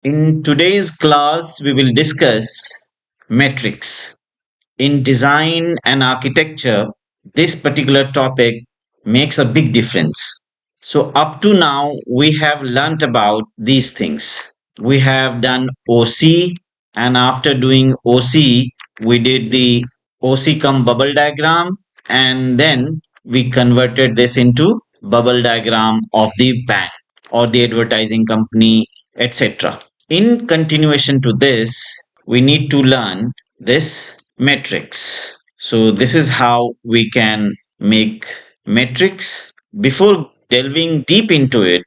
In today's class, we will discuss metrics. In design and architecture, this particular topic makes a big difference. So, up to now, we have learnt about these things. We have done OC, and after doing OC, we did the OC cum bubble diagram, and then we converted this into bubble diagram of the bank or the advertising company, etc. In continuation to this, we need to learn this metrics. So this is how we can make metrics. Before delving deep into it,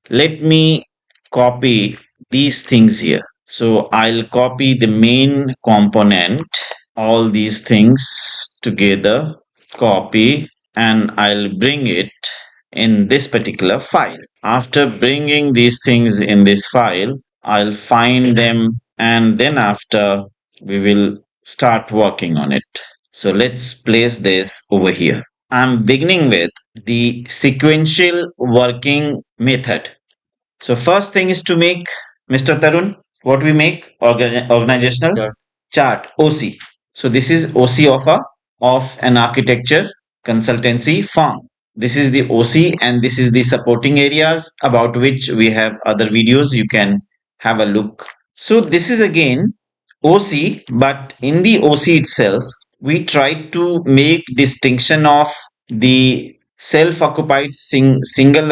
let me copy these things here. So I'll copy the main component, all these things together, copy, and I'll bring it in this particular file. After bringing these things in this file, I'll find them, and then after we will start working on it. So let's place this over here. I'm beginning with the sequential working method. So first thing is to make, Mr. Tarun, what we make? Organizational chart, OC. So this is OC of an architecture consultancy firm. This is the OC, and this is the supporting areas about which we have other videos. You can have a look. So this is again OC, but in the OC itself, we try to make distinction of the self-occupied, single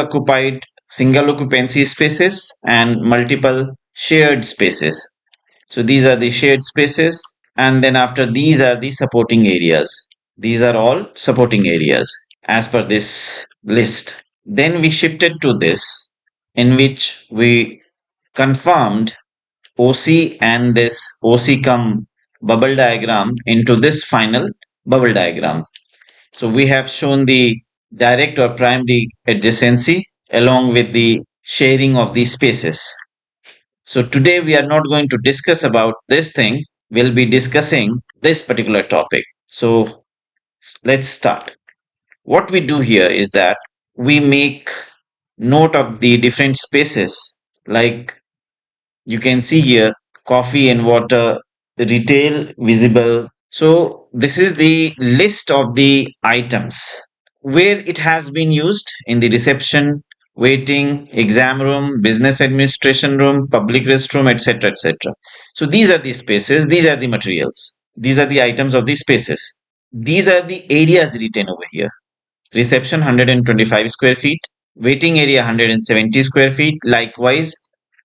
occupancy spaces and multiple shared spaces. So these are the shared spaces, and then after these are the supporting areas. These are all supporting areas as per this list. Then we shifted to this, in which we confirmed OC and this OC cum bubble diagram into this final bubble diagram. So we have shown the direct or primary adjacency along with the sharing of these spaces. So today we are not going to discuss about this thing. We'll be discussing this particular topic. So let's start. What we do here is that we make note of the different spaces, like you can see here, coffee and water, retail, visible. So this is the list of the items where it has been used in the reception, waiting, exam room, business administration room, public restroom, etc. etc. So these are the spaces, these are the materials, these are the items of the spaces. These are the areas written over here. Reception 125 square feet, waiting area 170 square feet. Likewise,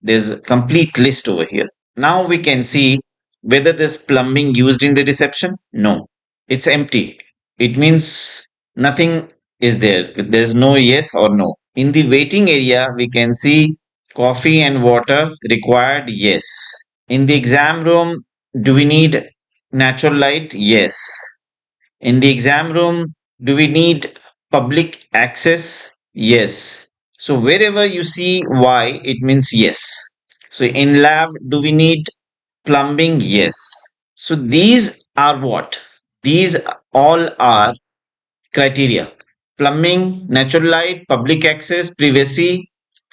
there's a complete list over here. Now we can see whether there's plumbing used in the reception. No, it's empty. It means nothing is there. There's no yes or no. In the waiting area, we can see coffee and water required. Yes. In the exam room, do we need natural light? Yes. In the exam room, do we need public access? Yes. So wherever you see Y, it means yes. So in lab, do we need plumbing? Yes. So these are what? These all are criteria. Plumbing, natural light, public access, privacy.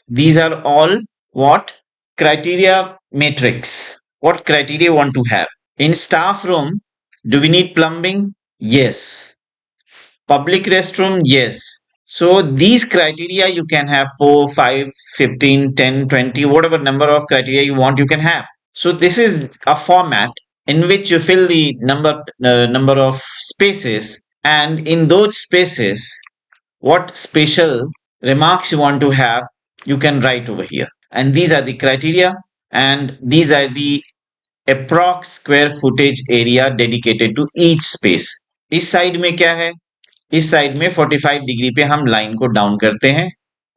These are all what? Criteria matrix. What criteria you want to have? In staff room, do we need plumbing? Yes. Public restroom, yes. So these criteria you can have 4, 5, 15, 10, 20, whatever number of criteria you want, you can have. So this is a format in which you fill the number of spaces, and in those spaces, what special remarks you want to have, you can write over here. And these are the criteria, and these are the approx square footage area dedicated to each space. इस side में क्या है? इस side में 45 degree पे हम line को down करते हैं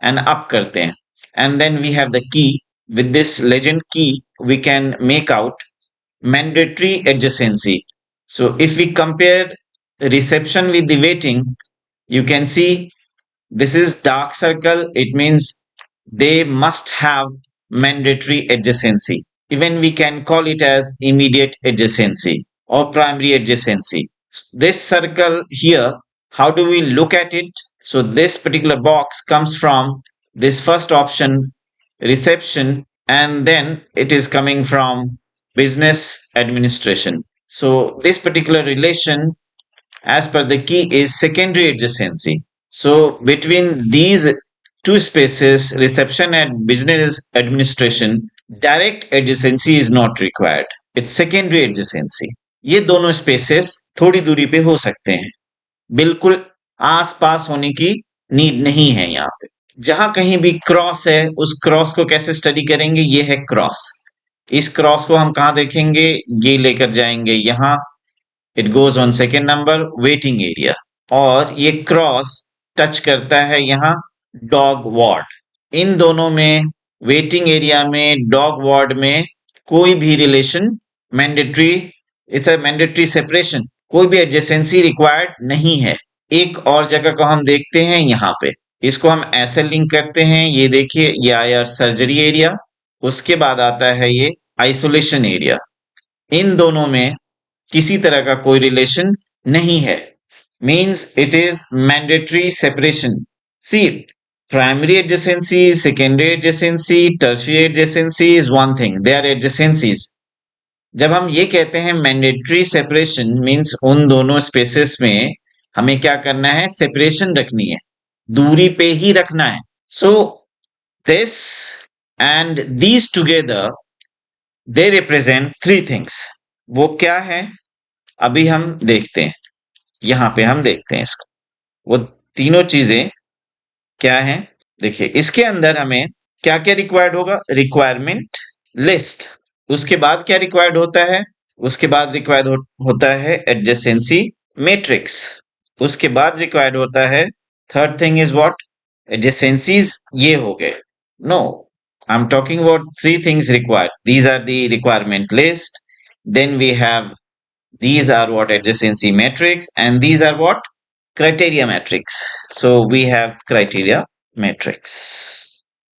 एंड अप करते हैं, and then we have the key. with this legend key we can make out mandatory adjacency. So if we compare reception with the waiting, you can see this is dark circle. It means they must have mandatory adjacency. Even we can call it as immediate adjacency or primary adjacency. This circle here, how do we look at it? So this particular box comes from this first option, reception, and then it is coming from business administration. So this particular relation as per the key is secondary adjacency. So between these two spaces, reception and business administration, direct adjacency is not required. It's secondary adjacency. ये दोनों spaces थोड़ी दूरी पे हो सकते हैं, बिल्कुल आस पास होने की नीड नहीं है। यहाँ पे जहां कहीं भी क्रॉस है, उस क्रॉस को कैसे स्टडी करेंगे? ये है क्रॉस। इस क्रॉस को हम कहाँ देखेंगे? ये लेकर जाएंगे यहाँ, it goes on second number waiting area, और ये क्रॉस टच करता है यहाँ डॉग वार्ड। इन दोनों में, वेटिंग एरिया में, डॉग वार्ड में कोई भी relation mandatory, it's a mandatory separation, कोई भी एडजेसेंसी रिक्वायर्ड नहीं है। एक और जगह को हम देखते हैं यहाँ पे, इसको हम ऐसे लिंक करते हैं। ये देखिए, ये आया सर्जरी एरिया, उसके बाद आता है ये आइसोलेशन एरिया। इन दोनों में किसी तरह का कोई रिलेशन नहीं है, means it is mandatory separation. See, primary adjacency, secondary adjacency, tertiary adjacency is one thing, they are adjacencies. जब हम ये कहते हैं मैंडेटरी सेपरेशन, मीन्स उन दोनों स्पेसेस में हमें क्या करना है? सेपरेशन रखनी है, दूरी पे ही रखना है। So this and these together they represent three things. वो क्या है अभी हम देखते हैं, यहां पे हम देखते हैं इसको। वो तीनों चीजें क्या हैं? देखिए, इसके अंदर हमें क्या क्या रिक्वायर्ड होगा? Requirement list. उसके बाद क्या रिक्वायर्ड होता है? उसके बाद रिक्वायर्ड होता है एडजेसेंसी मैट्रिक्स। उसके बाद रिक्वायर्ड होता है, third thing is what? Adjacencies. ये हो गए। No, I am talking about three things required. These are the requirement list, then we have, these are what? Adjacency matrix, and these are what? Criteria matrix. So we have criteria matrix.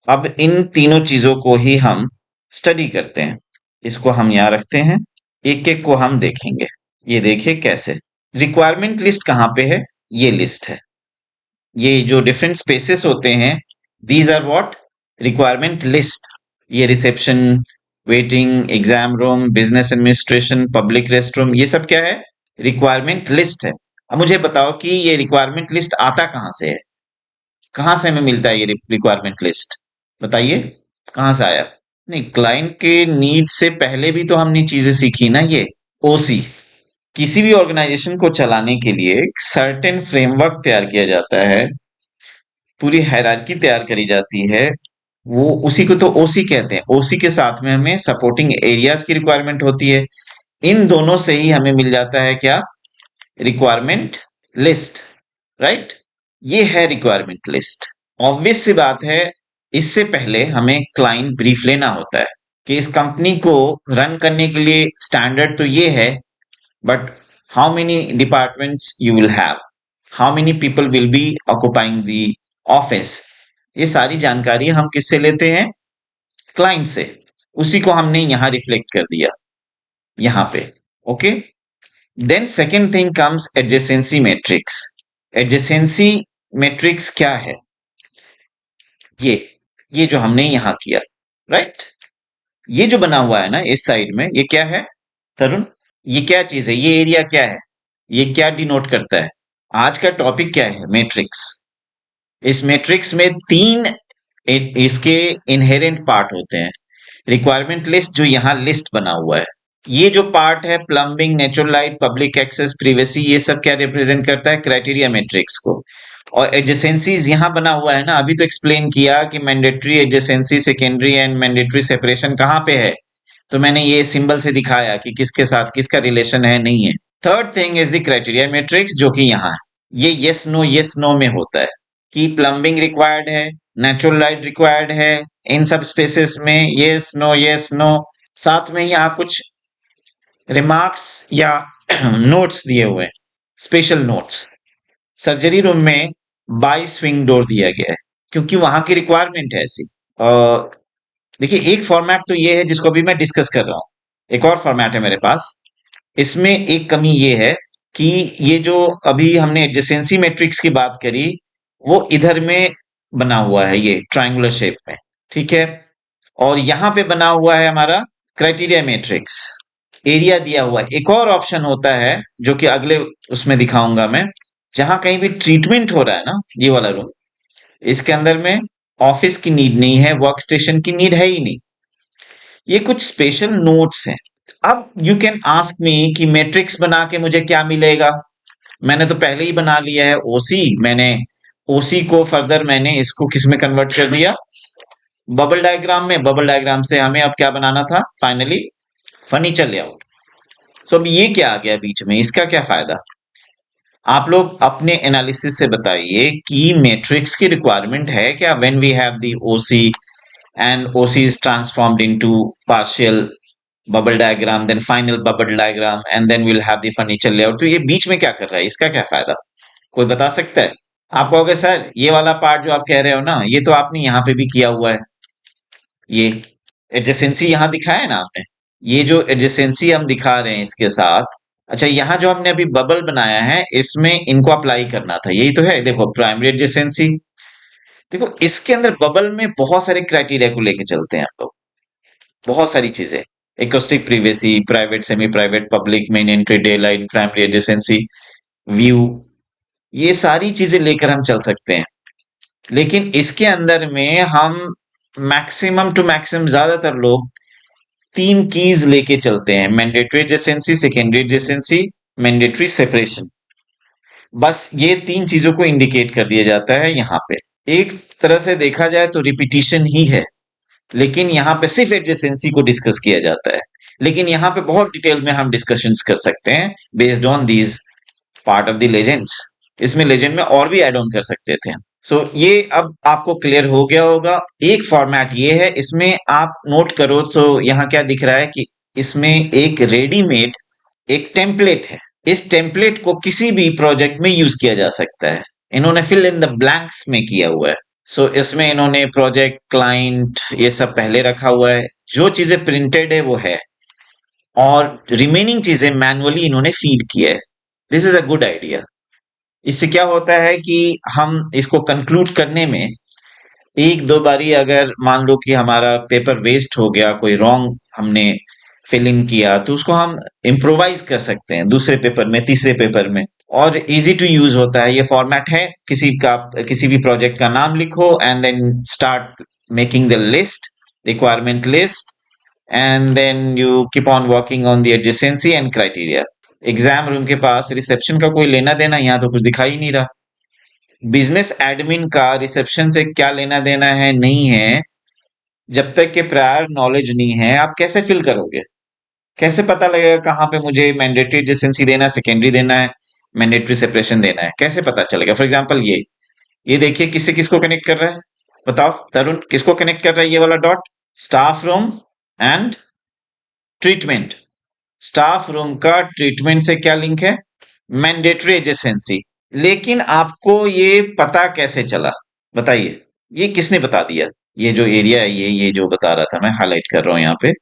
अब इन तीनों चीजों को ही हम study करते हैं। इसको हम यहां रखते हैं, एक एक को हम देखेंगे। ये देखिए कैसे। रिक्वायरमेंट लिस्ट कहां पे है? ये लिस्ट है। ये जो डिफरेंट स्पेसेस होते हैं, these are what? Requirement list. ये reception, waiting, exam room, business administration, public rest room, ये सब क्या है? रिक्वायरमेंट लिस्ट है। अब मुझे बताओ कि ये रिक्वायरमेंट लिस्ट आता कहां से है? कहां से हमें मिलता है ये रिक्वायरमेंट लिस्ट? बताइए, कहां से आया? नहीं, क्लाइंट के नीड से पहले भी तो हमने चीजें सीखी ना। ये ओसी, किसी भी ऑर्गेनाइजेशन को चलाने के लिए एक सर्टेन फ्रेमवर्क तैयार किया जाता है, पूरी हायरार्की तैयार करी जाती है, वो उसी को तो ओसी कहते हैं। ओसी के साथ में हमें सपोर्टिंग एरियाज की रिक्वायरमेंट होती है। इन दोनों से ही हमें मिल जाता है क्या? Requirement list, right? ये है रिक्वायरमेंट लिस्ट। ऑब्वियस सी बात है, इससे पहले हमें क्लाइंट ब्रीफ लेना होता है कि इस कंपनी को रन करने के लिए स्टैंडर्ड तो ये है, but how many departments you will have, how many people will be occupying the office, ये सारी जानकारी हम किससे लेते हैं? क्लाइंट से। उसी को हमने यहां रिफ्लेक्ट कर दिया यहां पे। Okay, then second thing comes adjacency matrix. Adjacency matrix क्या है? ये जो हमने यहां किया, राइट? ये जो बना हुआ है ना इस साइड में, ये क्या है तरुण? ये क्या चीज है? ये एरिया क्या है? ये क्या डिनोट करता है? आज का टॉपिक क्या है? मैट्रिक्स। इस मैट्रिक्स में तीन इसके इनहेरेंट पार्ट होते हैं। रिक्वायरमेंट लिस्ट, जो यहाँ लिस्ट बना हुआ है, ये जो पार्ट है plumbing, natural light, public access, privacy, ये सब क्या रिप्रेजेंट करता है? क्राइटेरिया मैट्रिक्स को। और एडजेसेंसीज यहाँ बना हुआ है ना, अभी तो एक्सप्लेन किया कि mandatory, adjacency, secondary and mandatory separation कहाँ पे है, तो मैंने ये सिंबल से दिखाया कि किसके साथ किसका रिलेशन है, नहीं है। Third thing is the criteria matrix, जो कि यहाँ है। ये यस नो में होता है कि प्लम्बिंग रिक्वायर्ड है, नेचुरल लाइट रिक्वायर्ड है, इन सब स्पेसेस में यस नो। साथ में यहाँ कुछ रिमार्क्स या नोट्स दिए हुए हैं, स्पेशल नोट्स। सर्जरी रूम में बाई स्विंग डोर दिया गया है क्योंकि वहां की रिक्वायरमेंट है ऐसी। देखिए, एक फॉर्मेट तो ये है जिसको अभी मैं डिस्कस कर रहा हूं, एक और फॉर्मेट है मेरे पास। इसमें एक कमी ये है कि ये जो अभी हमने एडजेसेंसी मैट्रिक्स की बात करी, वो इधर में बना हुआ है, ये ट्रायंगुलर शेप में, ठीक है? और यहां पे बना हुआ है हमारा क्राइटेरिया मैट्रिक्स, एरिया दिया हुआ है। एक और ऑप्शन होता है जो कि अगले उसमें दिखाऊंगा मैं, जहां कहीं भी ट्रीटमेंट हो रहा है ना, ये वाला रूम, इसके अंदर में ऑफिस की नीड नहीं है, वर्क स्टेशन की नीड है ही नहीं, ये कुछ स्पेशल नोट्स हैं। अब यू कैन आस्क मी कि मैट्रिक्स बना के मुझे क्या मिलेगा। मैंने तो पहले ही बना लिया है ओसी, मैंने ओसी को फर्दर मैंने इसको किस में कन्वर्ट कर दिया, बबल डायग्राम में। बबल डायग्राम से हमें अब क्या बनाना था फाइनली, फर्नीचर लेआउट। सो अब ये क्या आ गया बीच में, इसका क्या फायदा। आप लोग अपने एनालिसिस से बताइए कि मैट्रिक्स की रिक्वायरमेंट है क्या when we have the OC and OC is transformed into partial bubble diagram, then final bubble diagram, and then will have the furniture layout. तो ये बीच में क्या कर रहा है, इसका क्या फायदा, कोई बता सकता है। आप कहोगे सर ये वाला पार्ट जो आप कह रहे हो ना, ये तो आपने यहाँ पे भी किया हुआ है, ये एडजेसेंसी यहाँ दिखाया है ना आपने, ये जो एडजेसेंसी हम दिखा रहे हैं इसके साथ। अच्छा, यहाँ जो हमने अभी बबल बनाया है इसमें इनको अप्लाई करना था, यही तो है। देखो प्राइमरी एडजेसेंसी, देखो इसके अंदर बबल में बहुत सारे क्राइटेरिया को लेके चलते हैं हम लोग, बहुत सारी चीजें, acoustic privacy, private semi private, public main entry, day light, primary adjacency, view, ये सारी चीजें लेकर हम चल सकते हैं। लेकिन इसके अंदर में हम मैक्सिमम टू मैक्सिमम ज्यादातर लोग तीन कीज लेके चलते हैं, mandatory adjacency, secondary adjacency, mandatory separation. बस ये तीन चीजों को इंडिकेट कर दिया जाता है यहाँ पे। एक तरह से देखा जाए तो रिपीटिशन ही है, लेकिन यहाँ पे सिर्फ एडजेसेंसी को डिस्कस किया जाता है। लेकिन यहाँ पे बहुत डिटेल में हम डिस्कशंस कर सकते हैं based on these part of the legends. इसमें लेजेंड में और भी एड ऑन कर सकते थे। सो ये अब आपको क्लियर हो गया होगा। एक फॉर्मेट ये है, इसमें आप नोट करो तो यहाँ क्या दिख रहा है कि इसमें एक रेडीमेड एक टेम्पलेट है। इस टेम्पलेट को किसी भी प्रोजेक्ट में यूज किया जा सकता है। इन्होंने फिल इन द ब्लैंक्स में किया हुआ है। सो इसमें इन्होंने प्रोजेक्ट, क्लाइंट, ये सब पहले रखा हुआ है। जो चीजें प्रिंटेड है वो है, और रिमेनिंग चीजें मैनुअली इन्होंने फीड किया है। This is a good idea. इससे क्या होता है कि हम इसको कंक्लूड करने में एक दो बारी अगर मान लो कि हमारा पेपर वेस्ट हो गया, कोई रॉन्ग हमने फिल इन किया, तो उसको हम इम्प्रोवाइज कर सकते हैं दूसरे पेपर में, तीसरे पेपर में, और इजी टू यूज होता है। ये फॉर्मेट है, किसी भी प्रोजेक्ट का नाम लिखो and then start making the list, requirement list, and then you keep on working on the adjacency and criteria. Exam room के पास रिसेप्शन का कोई लेना देना यहाँ तो कुछ दिखाई नहीं रहा। बिजनेस एडमिन का रिसेप्शन से क्या लेना देना है, नहीं है। जब तक के प्रायर नॉलेज नहीं है, आप कैसे फिल करोगे, कैसे पता लगेगा कहाँ पे मुझे मैंडेटरी एडजेसेंसी देना है, सेकेंडरी देना है, मैंडेटरी सेपरेशन देना है, कैसे पता चलेगा। फॉर एग्जांपल ये देखिए किससे किसको कनेक्ट कर रहा है, बताओ तरुण, किसको कनेक्ट कर रहा है ये वाला dot, staff room and treatment. Staff room का ट्रीटमेंट से क्या लिंक है, मैंडेटरी एडजेसेंसी। लेकिन आपको ये पता कैसे चला, बताइए, ये किसने बता दिया। ये जो एरिया है, ये जो बता रहा था, मैं हाईलाइट कर रहा हूं यहाँ पे,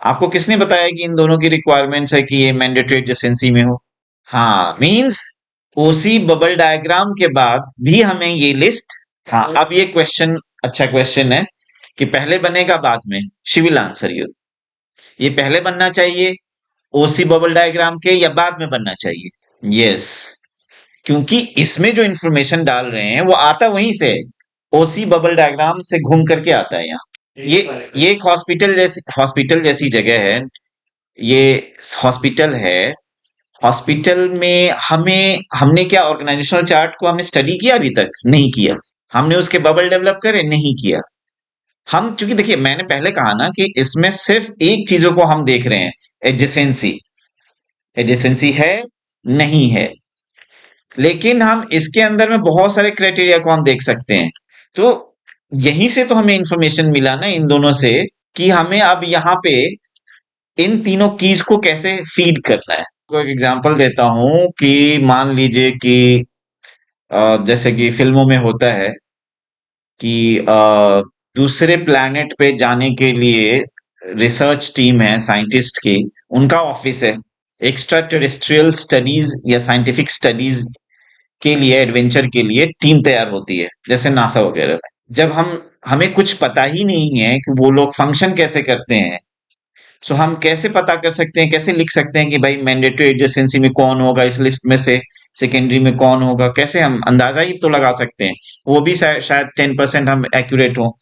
आपको किसने बताया कि इन दोनों की रिक्वायरमेंट्स है कि ये मैंडेटरी एडजेसेंसी में हो। हाँ, मींस ओसी बबल डायग्राम के बाद भी हमें ये लिस्ट। हाँ, अब ये क्वेश्चन, अच्छा क्वेश्चन है कि पहले बनेगा बाद में, शी विल आंसर यू। ये पहले बनना चाहिए ओसी बबल डायग्राम के या बाद में बनना चाहिए। यस, क्योंकि इसमें जो इंफॉर्मेशन डाल रहे हैं वो आता वहीं से, ओसी बबल डायग्राम से घूम करके आता है यहाँ। ये एक हॉस्पिटल जैसी जगह है, ये हॉस्पिटल है। हॉस्पिटल में हमने क्या ऑर्गेनाइजेशनल चार्ट को हमने स्टडी किया, अभी तक नहीं किया। हमने उसके बबल डेवलप करे, नहीं किया। हम चूंकि देखिए मैंने पहले कहा ना कि इसमें सिर्फ एक चीजों को हम देख रहे हैं, एडजेसेंसी। एडजेसेंसी है नहीं है, लेकिन हम इसके अंदर में बहुत सारे क्राइटेरिया को हम देख सकते हैं। तो यहीं से तो हमें इंफॉर्मेशन मिला ना इन दोनों से, कि हमें अब यहाँ पे इन तीनों कीज को कैसे फीड करना है। को एक एग्जांपल देता हूं कि मान लीजिए कि जैसे कि फिल्मों में होता है कि दूसरे प्लैनेट पे जाने के लिए रिसर्च टीम है साइंटिस्ट की, उनका ऑफिस है। एक्स्ट्रा टेरेस्ट्रियल स्टडीज या साइंटिफिक स्टडीज के लिए, एडवेंचर के लिए टीम तैयार होती है, जैसे नासा वगैरह में। जब हम हमें कुछ पता ही नहीं है कि वो लोग फंक्शन कैसे करते हैं। सो हम कैसे पता कर सकते हैं, कैसे लिख सकते हैं कि भाई मैंडेटरी एडजेसेंसी में कौन होगा इस लिस्ट में से, सेकेंडरी में कौन होगा, कैसे हम अंदाजा ही तो लगा सकते हैं। वो भी शायद 10% हम एक्यूरेट हो,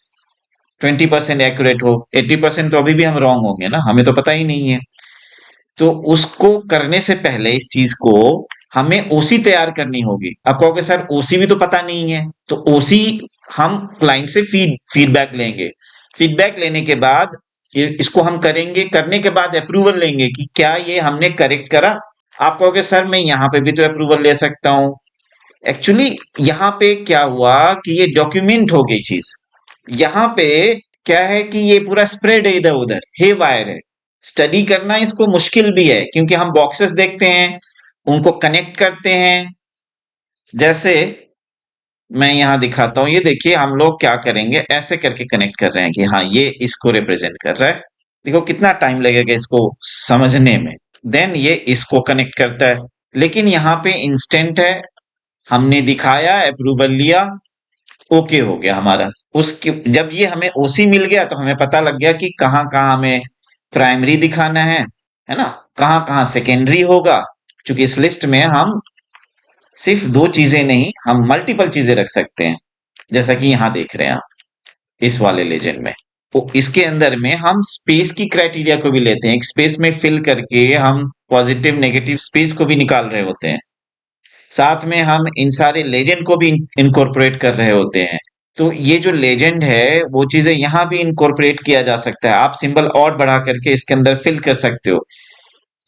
20% एक्यूरेट हो, 80% तो अभी भी हम रॉन्ग होंगे ना, हमें तो पता ही नहीं है। तो उसको करने से पहले इस चीज को हमें ओसी तैयार करनी होगी। आप कहोगे सर ओसी भी तो पता नहीं है, तो ओसी हम क्लाइंट से फीडबैक लेंगे। फीडबैक लेने के बाद इसको हम करेंगे, करने के बाद अप्रूवल लेंगे कि क्या ये हमने करेक्ट करा। आप कहोगे सर मैं यहाँ पे भी तो अप्रूवल ले सकता हूँ। एक्चुअली यहाँ पे क्या हुआ कि ये डॉक्यूमेंट हो गई चीज। यहाँ पे क्या है कि ये पूरा स्प्रेड है, इधर उधर हे वायर है। स्टडी करना इसको मुश्किल भी है क्योंकि हम बॉक्सेस देखते हैं, उनको कनेक्ट करते हैं। जैसे मैं यहां दिखाता हूं, ये देखिए हम लोग क्या करेंगे, ऐसे करके कनेक्ट कर रहे हैं कि हाँ ये इसको रिप्रेजेंट कर रहा है। देखो कितना टाइम लगेगा इसको समझने में। देन ये इसको कनेक्ट करता है, लेकिन यहाँ पे इंस्टेंट है, हमने दिखाया, अप्रूवल लिया, ओके हो गया हमारा। उसके जब ये हमें ओसी मिल गया तो हमें पता लग गया कि कहाँ कहाँ हमें प्राइमरी दिखाना है ना, कहाँ कहाँ सेकेंडरी होगा। क्योंकि इस लिस्ट में हम सिर्फ दो चीजें नहीं, हम मल्टीपल चीजें रख सकते हैं, जैसा कि यहाँ देख रहे हैं आप इस वाले लेजेंड में। तो इसके अंदर में हम स्पेस की क्राइटेरिया को भी लेते हैं, एक स्पेस में फिल करके हम पॉजिटिव नेगेटिव स्पेस को भी निकाल रहे होते हैं। साथ में हम इन सारे लेजेंड को भी इनकॉर्पोरेट कर रहे होते हैं। तो ये जो लेजेंड है वो चीजें यहाँ भी इनकॉर्पोरेट किया जा सकता है, आप सिंबल और बढ़ा करके इसके अंदर फिल कर सकते हो।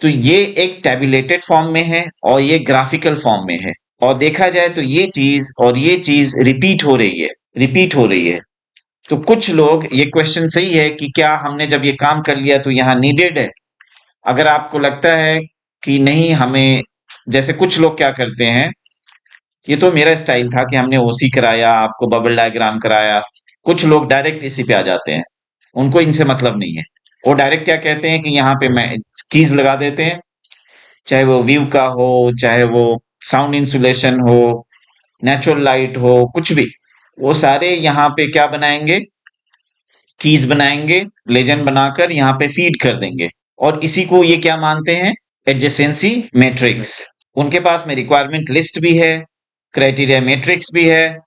तो ये एक टैबुलेटेड फॉर्म में है और ये ग्राफिकल फॉर्म में है, और देखा जाए तो ये चीज और ये चीज रिपीट हो रही है, रिपीट हो रही है। तो कुछ लोग, ये क्वेश्चन सही है कि क्या हमने जब ये काम कर लिया तो यहाँ नीडेड है। अगर आपको लगता है कि नहीं हमें, जैसे कुछ लोग क्या करते हैं, ये तो मेरा स्टाइल था कि हमने ओसी कराया, आपको बबल डायग्राम कराया, कुछ लोग डायरेक्ट इसी पे आ जाते हैं, उनको इनसे मतलब नहीं है। वो डायरेक्ट क्या कहते हैं कि यहाँ पे मैं कीज लगा देते हैं, चाहे वो व्यू का हो, चाहे वो साउंड इंसुलेशन हो, नेचुरल लाइट हो, कुछ भी, वो सारे यहाँ पे क्या बनाएंगे, कीज बनाएंगे, लेजेंड बनाकर यहाँ पे फीड कर देंगे। और इसी को ये क्या मानते हैं, एडजेसेंसी मैट्रिक्स। उनके पास में रिक्वायरमेंट लिस्ट भी है, क्राइटेरिया मैट्रिक्स भी है,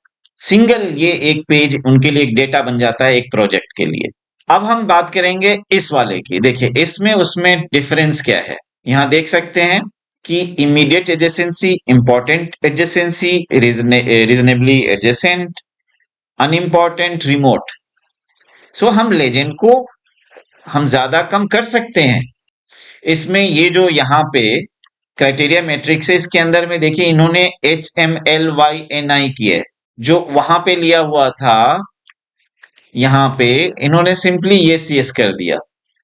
सिंगल ये एक पेज उनके लिए एक डेटा बन जाता है एक प्रोजेक्ट के लिए। अब हम बात करेंगे इस वाले की। देखिए इसमें उसमें डिफरेंस क्या है, यहां देख सकते हैं कि immediate adjacency, important adjacency, reasonably adjacent, unimportant, remote. So हम लेजेंड को हम ज्यादा कम कर सकते हैं। इसमें ये जो यहाँ पे क्राइटेरिया मैट्रिक्स है, इसके अंदर में देखिए इन्होंने HMLYNI की है, जो वहां पे लिया हुआ था यहाँ पे इन्होंने सिंपली यस यस कर दिया,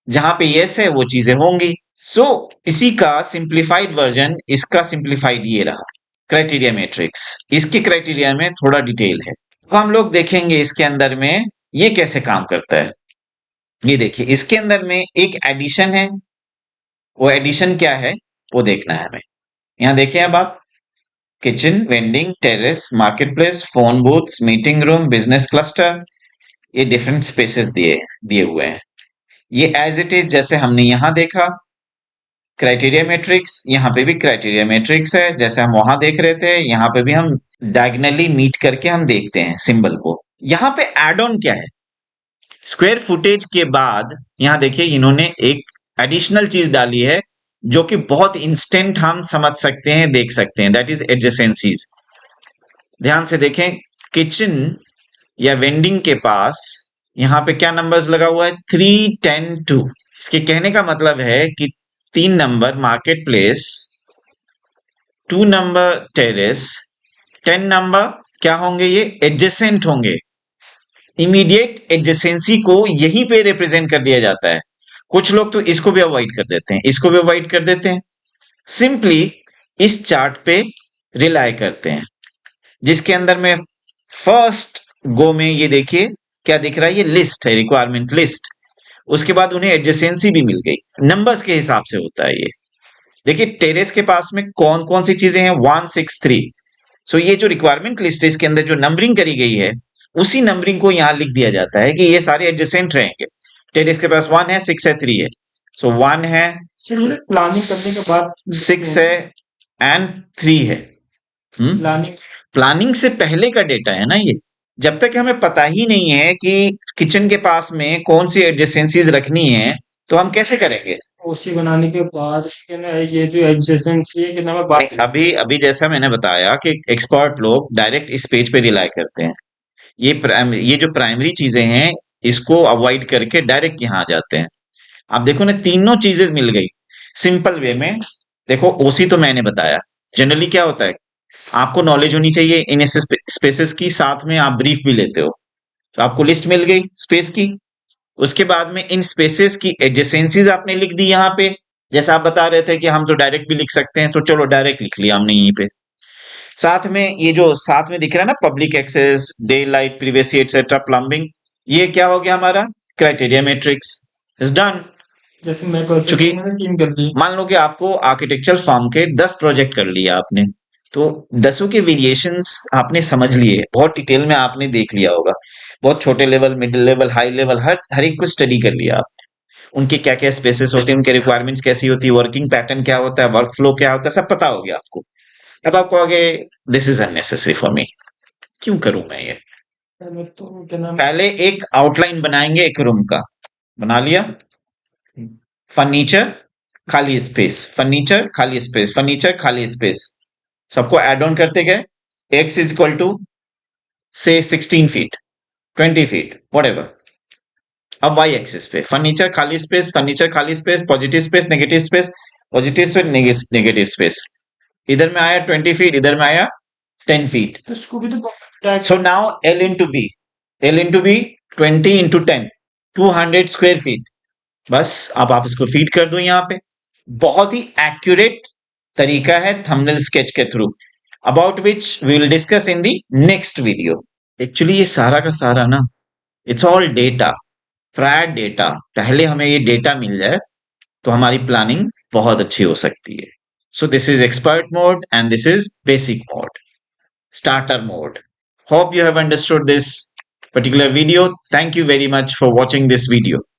जहां पे यस है वो चीजें होंगी। सो इसी का सिंप्लीफाइड वर्जन, इसका सिंप्लीफाइड ये रहा क्राइटेरिया मैट्रिक्स। इसके क्राइटेरिया में थोड़ा डिटेल है, तो हम लोग देखेंगे इसके अंदर में ये कैसे काम करता है। ये देखिए इसके अंदर में एक एडिशन है, वो एडिशन क्या है वो देखना है हमें। यहाँ देखिए अब आप, kitchen, vending, terrace, market place, phone booths, meeting room, business cluster, ये डिफरेंट स्पेसेस दिए दिए हुए हैं। ये एज इट इज जैसे हमने यहां देखा क्राइटेरिया मैट्रिक्स, यहाँ पे भी क्राइटेरिया मैट्रिक्स है, जैसे हम वहां देख रहे थे, यहाँ पे भी हम डायगनली मीट करके हम देखते हैं सिंबल को। यहाँ पे एड ऑन क्या है, स्क्वायर फुटेज के बाद यहाँ देखिए इन्होंने एक एडिशनल चीज डाली है जो कि बहुत इंस्टेंट हम समझ सकते हैं, देख सकते हैं, दैट इज एडजेसेंसीज। ध्यान से देखें, किचन या वेंडिंग के पास यहाँ पे क्या नंबर्स लगा हुआ है, 3, 10, 2। इसके कहने का मतलब है कि 3 number market place, 2 number terrace, 10 number क्या होंगे, ये एडजेसेंट होंगे। इमीडिएट एडजेसेंसी को यहीं पे रिप्रेजेंट कर दिया जाता है। कुछ लोग तो इसको भी अवॉइड कर देते हैं, इसको भी अवॉइड कर देते हैं, सिंपली इस चार्ट पे रिलाई करते हैं, जिसके अंदर में फर्स्ट गो में ये देखिए क्या दिख रहा है, ये लिस्ट है, रिक्वायरमेंट लिस्ट। उसके बाद उन्हें एडजेसेंसी भी मिल गई, नंबर्स के हिसाब से होता है ये। देखिए टेरेस के पास में कौन कौन सी चीजें हैं, 1, 6, 3। सो ये जो रिक्वायरमेंट लिस्ट है इसके अंदर जो नंबरिंग करी गई है उसी नंबरिंग को यहाँ लिख दिया जाता है कि ये सारे एडजेसेंट रहेंगे। टेरेस के पास 1 है, 6 है, 3 है, सो 1 है, प्लानिंग करने के बाद 6 है एंड 3 है। प्लानिंग से पहले का डेटा है ना ये। जब तक हमें पता ही नहीं है कि किचन के पास में कौन सी एडजेसेंसीज रखनी है, तो हम कैसे करेंगे? ओसी बनाने के बाद ये जो एडजेसेंसी है कि ना, मैं बात अभी अभी जैसा मैंने बताया कि एक्सपर्ट लोग डायरेक्ट इस पेज पे रिलाई करते हैं। ये जो प्राइमरी चीजें हैं, इसको अवॉइड करके डायरेक्ट यहाँ आ जाते हैं। आप देखो ना, तीनों चीजें मिल गई सिंपल वे में। देखो, ओसी तो मैंने बताया। जनरली क्या होता है, आपको नॉलेज होनी चाहिए इन स्पेसेस की, साथ में आप ब्रीफ भी लेते हो। तो आपको लिस्ट मिल गई स्पेस की। उसके बाद में इन स्पेसेस की एडजेसेंसीज आपने लिख दी यहाँ पे। जैसा आप बता रहे थे कि हम तो डायरेक्ट भी लिख सकते हैं, तो चलो डायरेक्ट लिख लिया हमने यहीं पे। साथ में ये जो साथ में दिख रहा है ना, public access, day light, privacy etcetera, plumbing, ये क्या हो गया हमारा क्राइटेरिया मैट्रिक्स इज डन। जैसे मैं चूंकि मैंने 3 कर दी। मान लो कि आपको आर्किटेक्चरल फॉर्म के 10 प्रोजेक्ट कर लिया आपने, तो 10 के वेरिएशंस आपने समझ लिए, बहुत डिटेल में आपने देख लिया होगा। बहुत छोटे level, middle level, high level, हर एक को स्टडी कर लिया आपने। उनके क्या क्या स्पेसेस होते हैं, उनके रिक्वायरमेंट्स कैसी होती है, वर्किंग पैटर्न क्या होता है, वर्क फ्लो क्या होता है, सब पता हो गया आपको। अब आप कहोगे this is unnecessary for me, क्यों करूं मैं ये? पहले एक आउटलाइन बनाएंगे एक रूम का, बना लिया। फर्नीचर, खाली स्पेस, फर्नीचर, खाली स्पेस, फर्नीचर, खाली स्पेस, सबको एड ऑन करते गए। x इज इक्वल टू से 16 फीट, 20 फीट, whatever। अब y एक्सिस पे फर्नीचर, खाली स्पेस, फर्नीचर, खाली space, positive space, negative space, positive space, negative space. इधर में आया 20 फीट, इधर में आया 10 feet. So now L into B, L into B 20 into 10, 200 square feet. बस अब आप इसको फीड कर दो यहाँ पे। बहुत ही एक्यूरेट तरीका है थंबनेल स्केच के through, about which we will discuss in the next video. Actually ये सारा का सारा ना, it's all data, prior data. पहले हमें ये डेटा मिल जाए तो हमारी प्लानिंग बहुत अच्छी हो सकती है। So this is expert mode and this is basic mode, starter mode. Hope you have understood this particular video. Thank you very much for watching this video.